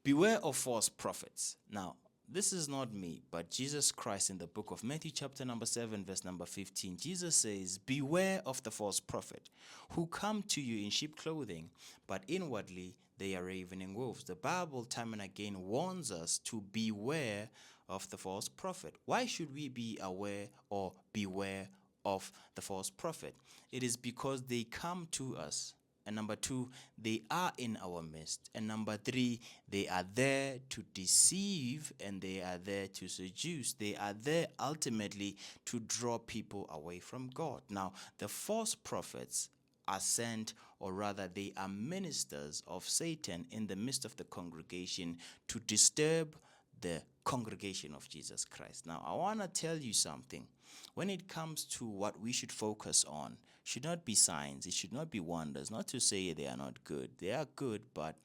Beware of false prophets. Now, this is not me, but Jesus Christ in the book of Matthew chapter number 7 verse number 15. Jesus says, beware of the false prophet who come to you in sheep clothing, but inwardly they are ravening wolves. The Bible time and again warns us to beware of the false prophet. Why should we be aware or beware of the false prophet? It is because they come to us. And number two, they are in our midst. And number three, they are there to deceive and they are there to seduce. They are there ultimately to draw people away from God. Now, the false prophets are sent, or rather, they are ministers of Satan in the midst of the congregation to disturb the congregation of Jesus Christ. Now, I want to tell you something. When it comes to what we should focus on, should not be signs, it should not be wonders. Not to say they are not good. They are good, but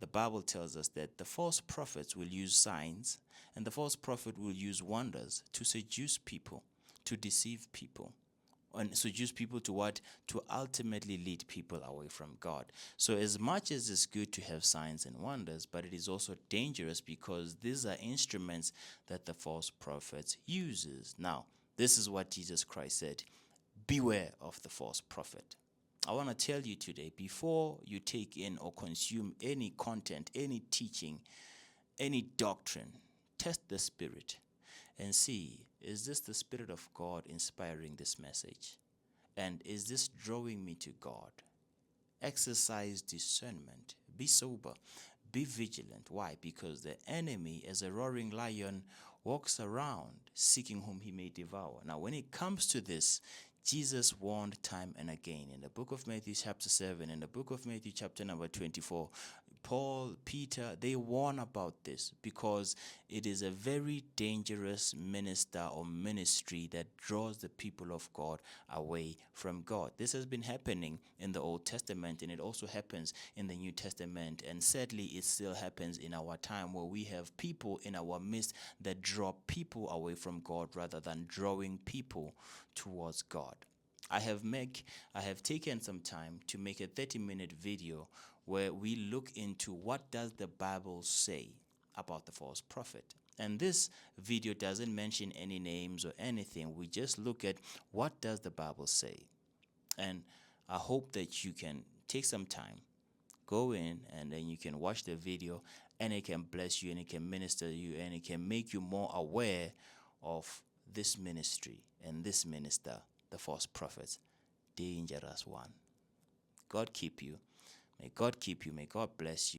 the Bible tells us that the false prophets will use signs and the false prophet will use wonders to seduce people, to deceive people. And seduce people to what? To ultimately lead people away from God. So as much as it's good to have signs and wonders, but it is also dangerous because these are instruments that the false prophets uses. Now, this is what Jesus Christ said. Beware of the false prophet. I want to tell you today, before you take in or consume any content, any teaching, any doctrine, test the spirit and see, is this the Spirit of God inspiring this message? And is this drawing me to God? Exercise discernment. Be sober. Be vigilant. Why? Because the enemy, as a roaring lion, walks around seeking whom he may devour. Now, when it comes to this, Jesus warned time and again in the book of Matthew chapter 7, in the book of Matthew chapter number 24, Paul, Peter, they warn about this because it is a very dangerous minister or ministry that draws the people of God away from God. This has been happening in the Old Testament and it also happens in the New Testament, and sadly it still happens in our time where we have people in our midst that draw people away from God rather than drawing people towards God. I have taken some time to make a 30-minute video where we look into what does the Bible say about the false prophet. And this video doesn't mention any names or anything. We just look at what does the Bible say. And I hope that you can take some time, go in, and then you can watch the video and it can bless you and it can minister to you and it can make you more aware of this ministry and this minister, the false prophets, dangerous one. God keep you. May God keep you. May God bless you.